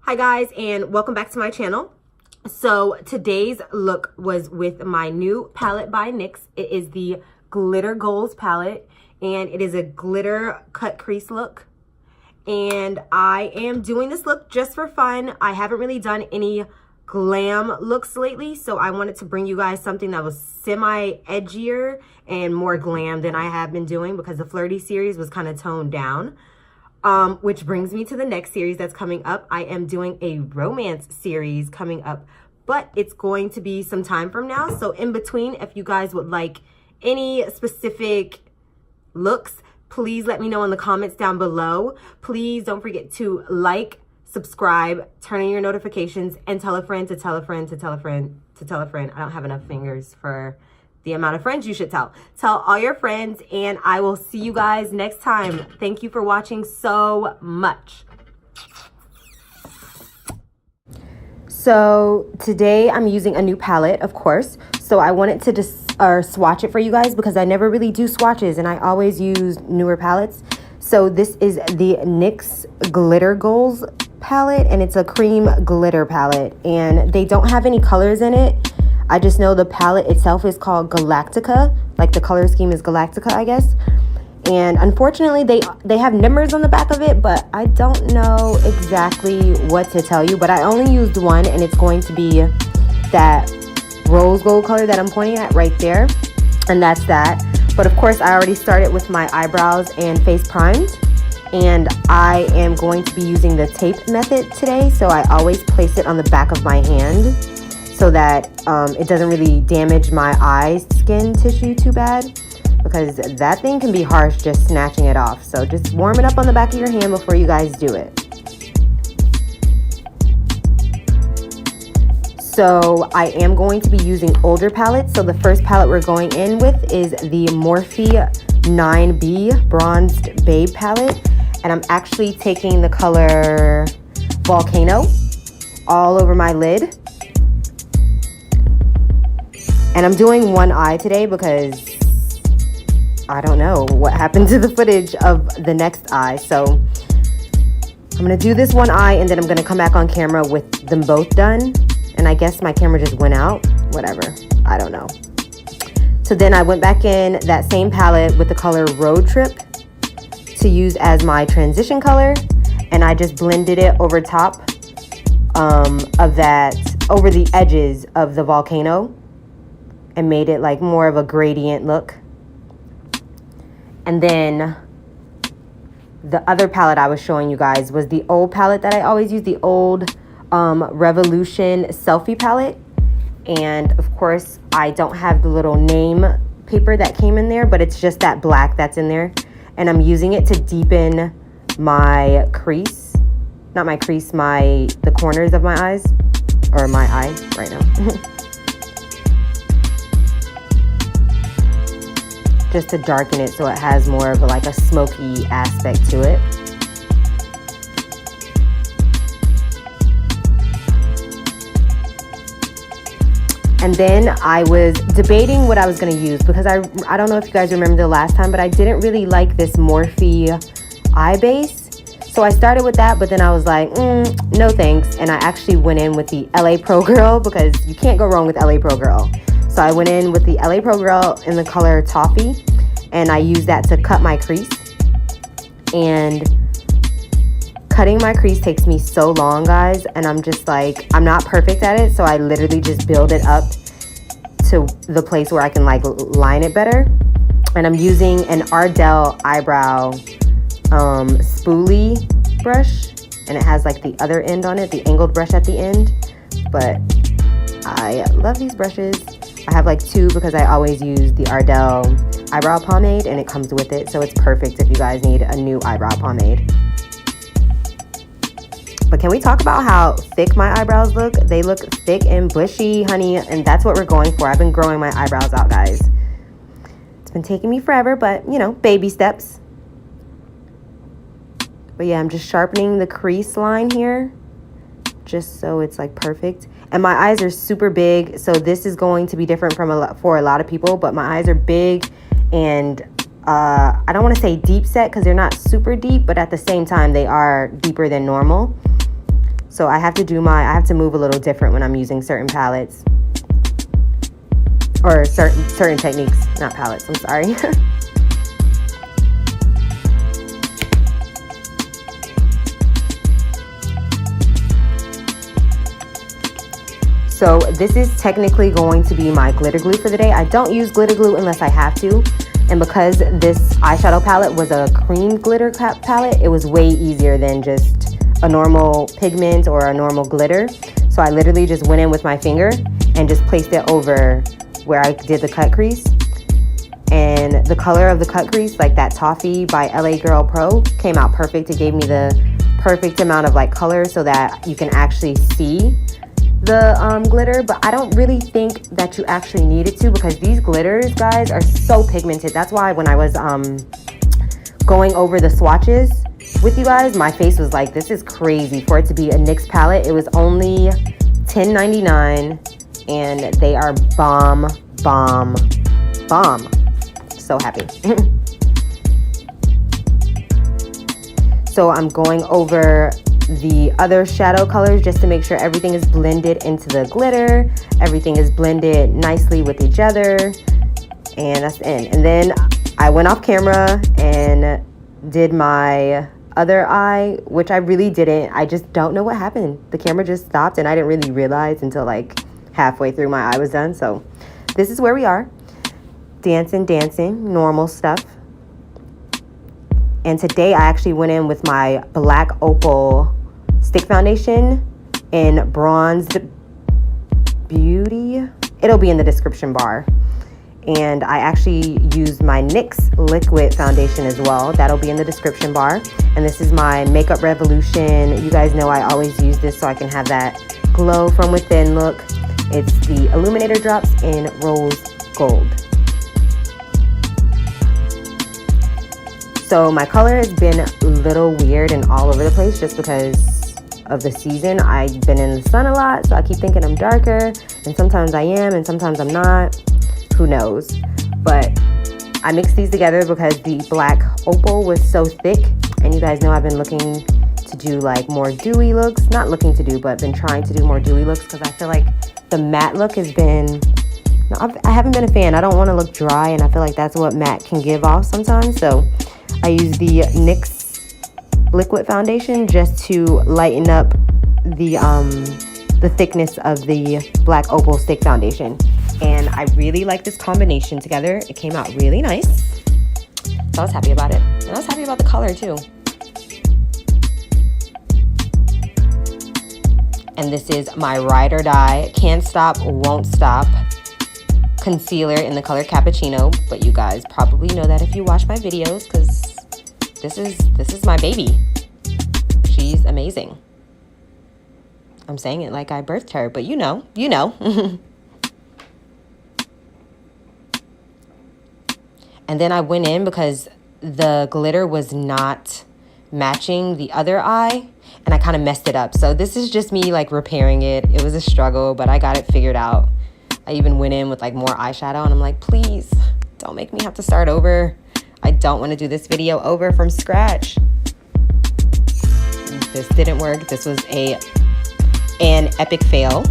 Hi guys, and welcome back to my channel. So today's look was with my new palette by NYX. It is the Glitter Goals palette, and it is a glitter cut crease look. And I am doing this look just for fun. I haven't really done any glam looks lately, so I wanted to bring you guys something that was semi-edgier and more glam than I have been doing, because the Flirty series was kind of toned down. Which brings me to the next series that's coming up. I am doing a romance series coming up, but it's going to be some time from now. So in between, if you guys would like any specific looks, please let me know in the comments down below. Please don't forget to like, subscribe, turn on your notifications, and tell a friend to tell a friend to tell a friend to tell a friend. I don't have enough fingers for the amount of friends you should tell. Tell all your friends, and I will see you guys next time. Thank you for watching so much. So today I'm using a new palette, of course. So I wanted to just swatch it for you guys, because I never really do swatches and I always use newer palettes. So this is the NYX Glitter Goals palette, and it's a cream glitter palette, and they don't have any colors in it. I just know the palette itself is called Galactica, like the color scheme is Galactica, I guess. And unfortunately, they have numbers on the back of it, but I don't know exactly what to tell you. But I only used one, and it's going to be that rose gold color that I'm pointing at right there. And that's that. But of course, I already started with my eyebrows and face primed. And I am going to be using the tape method today. So I always place it on the back of my hand, so that it doesn't really damage my eye skin tissue too bad, because that thing can be harsh just snatching it off. So just warm it up on the back of your hand before you guys do it. So I am going to be using older palettes. So the first palette we're going in with is the Morphe 9B Bronzed Babe palette. And I'm actually taking the color Volcano all over my lid. And I'm doing one eye today because I don't know what happened to the footage of the next eye. So I'm going to do this one eye, and then I'm going to come back on camera with them both done. And I guess my camera just went out. Whatever. I don't know. So then I went back in that same palette with the color Road Trip to use as my transition color. And I just blended it over top of that, over the edges of the Volcano, and made it like more of a gradient look. And then the other palette I was showing you guys was the old palette that I always use, the old Revolution Selfie palette. And of course, I don't have the little name paper that came in there, but it's just that black that's in there. And I'm using it to deepen my crease, not my crease, the corners of my eyes, or my eye right now. Just to darken it so it has more of like a smoky aspect to it. And then I was debating what I was going to use, because I don't know if you guys remember the last time, but I didn't really like this Morphe eye base. So I started with that, but then I was like, no thanks. And I actually went in with the LA Pro Girl, because you can't go wrong with LA Pro Girl. So I went in with the LA Pro Girl in the color Toffee, and I used that to cut my crease. And cutting my crease takes me so long, guys, and I'm just like, I'm not perfect at it, so I literally just build it up to the place where I can like line it better. And I'm using an Ardell eyebrow spoolie brush, and it has like the other end on it, the angled brush at the end. But I love these brushes. I have like two, because I always use the Ardell eyebrow pomade, and it comes with it, so it's perfect if you guys need a new eyebrow pomade. But can we talk about how thick my eyebrows look? They look thick and bushy, honey, and that's what we're going for. I've been growing my eyebrows out, guys. It's been taking me forever, but you know, baby steps. But yeah, I'm just sharpening the crease line here, just so it's like perfect. And my eyes are super big, so this is going to be different for a lot of people, but my eyes are big, and I don't want to say deep set because they're not super deep, but at the same time they are deeper than normal. So I have to move a little different when I'm using certain palettes. Or certain techniques, not palettes, I'm sorry. So this is technically going to be my glitter glue for the day. I don't use glitter glue unless I have to. And because this eyeshadow palette was a cream glitter palette, it was way easier than just a normal pigment or a normal glitter. So I literally just went in with my finger and just placed it over where I did the cut crease. And the color of the cut crease, like that Toffee by LA Girl Pro, came out perfect. It gave me the perfect amount of like color so that you can actually see the glitter, but I don't really think that you actually need it to, because these glitters, guys, are so pigmented. That's why when I was going over the swatches with you guys, my face was like, this is crazy for it to be a NYX palette. It was only $10.99 and they are bomb. So happy. So I'm going over the other shadow colors just to make sure everything is blended into the glitter, everything is blended nicely with each other, and that's it. And then I went off camera and did my other eye, which I really didn't. I just don't know what happened. The camera just stopped and I didn't really realize until like halfway through my eye was done. So this is where we are. Dancing, normal stuff. And today I actually went in with my Black Opal stick foundation in Bronzed Beauty. It'll be in the description bar. And I actually used my NYX liquid foundation as well. That'll be in the description bar. And this is my Makeup Revolution. You guys know I always use this so I can have that glow from within look. It's the Illuminator drops in Rose Gold. So my color has been a little weird and all over the place just because of the season. I've been in the sun a lot, so I keep thinking I'm darker, and sometimes I am and sometimes I'm not. Who knows? But I mixed these together because the Black Opal was so thick, and you guys know I've been looking to do like more dewy looks. Not looking to do, but been trying to do more dewy looks because I feel like the matte look has been... I haven't been a fan. I don't want to look dry, and I feel like that's what matte can give off sometimes. So I use the NYX liquid foundation just to lighten up the thickness of the Black Opal stick foundation. And I really like this combination together. It came out really nice. So I was happy about it. And I was happy about the color too. And this is my Ride or Die Can't Stop, Won't Stop concealer in the color Cappuccino. But you guys probably know that if you watch my videos, because this is my baby. She's amazing. I'm saying it like I birthed her, but you know. And then I went in because the glitter was not matching the other eye, and I kind of messed it up. So this is just me like repairing it. It was a struggle, but I got it figured out. I even went in with like more eyeshadow, and I'm like, please don't make me have to start over. I don't want to do this video over from scratch. This didn't work. This was an epic fail.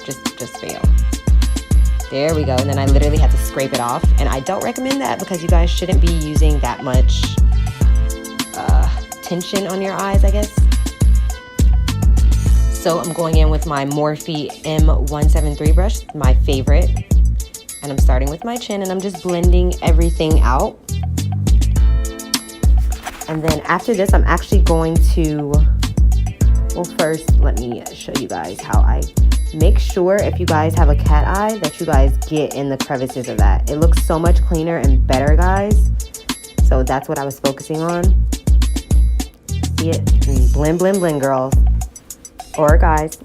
Just fail. There we go. And then I literally had to scrape it off. And I don't recommend that because you guys shouldn't be using that much tension on your eyes, I guess. So I'm going in with my Morphe M173 brush, my favorite. And I'm starting with my chin and I'm just blending everything out. And then after this, I'm actually going to, well, first, let me show you guys how I make sure if you guys have a cat eye that you guys get in the crevices of that. It looks so much cleaner and better, guys. So that's what I was focusing on. See it? And blend, blend, blend, girls. Or guys.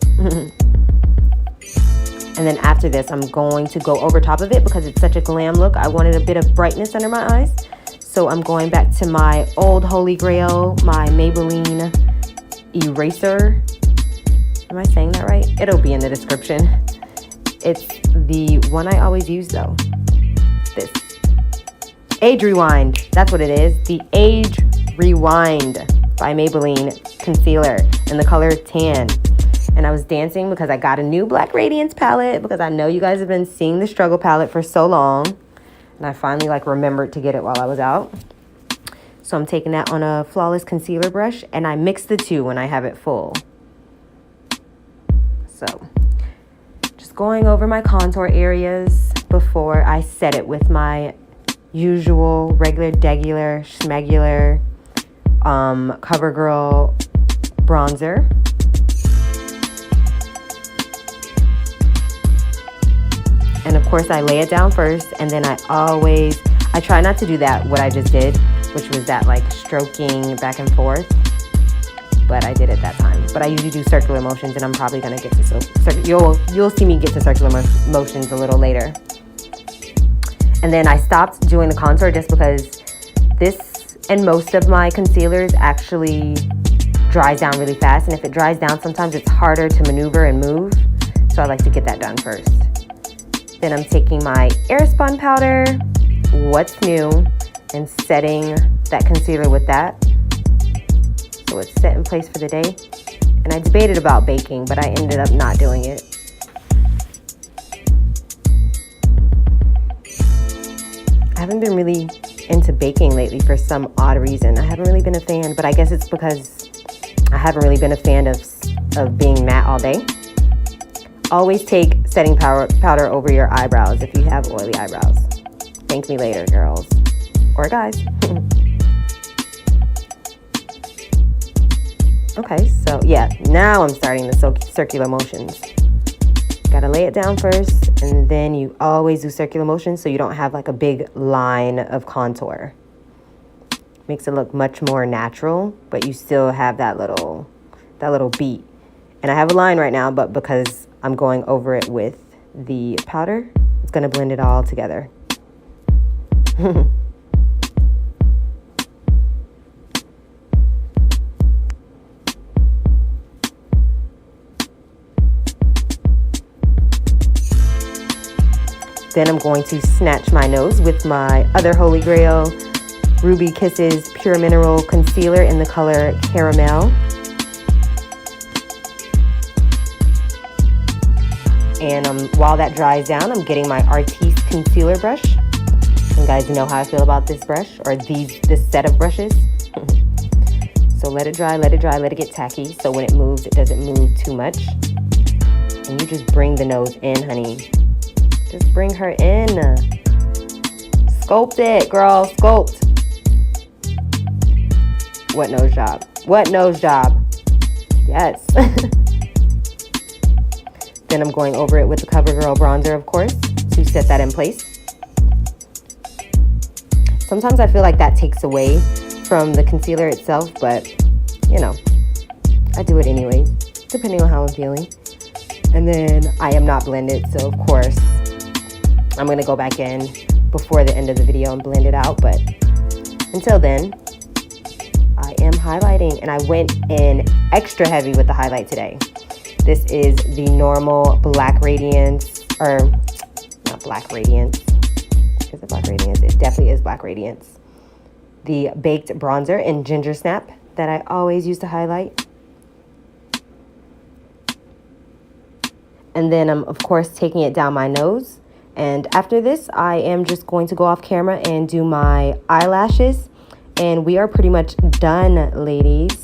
And then after this, I'm going to go over top of it because it's such a glam look. I wanted a bit of brightness under my eyes. So I'm going back to my old holy grail, my Maybelline eraser. Am I saying that right? It'll be in the description. It's the one I always use though. This. Age Rewind. That's what it is. The Age Rewind by Maybelline concealer in the color Tan. And I was dancing because I got a new Black Radiance palette because I know you guys have been seeing the Struggle palette for so long. And I finally like remembered to get it while I was out. So I'm taking that on a Flawless concealer brush, and I mix the two when I have it full. So just going over my contour areas before I set it with my usual regular, degular, schmegular CoverGirl bronzer. And of course I lay it down first, and then I try not to do that, what I just did, which was that like stroking back and forth, but I did it that time. But I usually do circular motions, and I'm probably gonna get to you'll see me get to circular motions a little later. And then I stopped doing the contour just because this and most of my concealers actually dries down really fast, and if it dries down, sometimes it's harder to maneuver and move, so I like to get that done first. Then I'm taking my Airspun powder, What's New, and setting that concealer with that. So it's set in place for the day. And I debated about baking, but I ended up not doing it. I haven't been really into baking lately for some odd reason. I haven't really been a fan, but I guess it's because I haven't really been a fan of being matte all day. Always take setting powder over your eyebrows if you have oily eyebrows. Thank me later, girls. Or guys. Okay, so yeah, now I'm starting the circular motions. Gotta lay it down first, and then you always do circular motions so you don't have like a big line of contour. Makes it look much more natural, but you still have that little beat. And I have a line right now, but because I'm going over it with the powder, it's gonna blend it all together. Then I'm going to snatch my nose with my other holy grail, Ruby Kisses Pure Mineral Concealer in the color Caramel. And while that dries down, I'm getting my Artiste concealer brush. You guys know how I feel about this brush, or this set of brushes. So let it dry, let it get tacky. So when it moves, it doesn't move too much. And you just bring the nose in, honey. Just bring her in. Sculpt it, girl, sculpt. What nose job? What nose job? Yes. Then I'm going over it with the CoverGirl bronzer, of course, to set that in place. Sometimes I feel like that takes away from the concealer itself, but, you know, I do it anyway, depending on how I'm feeling. And then I am not blended, so of course, I'm going to go back in before the end of the video and blend it out. But until then, I am highlighting, and I went in extra heavy with the highlight today. This is the normal Black Radiance, or not Black Radiance. Is it Black Radiance? It definitely is Black Radiance. The Baked Bronzer in Gingersnap that I always use to highlight. And then I'm, of course, taking it down my nose. And after this, I am just going to go off camera and do my eyelashes. And we are pretty much done, ladies.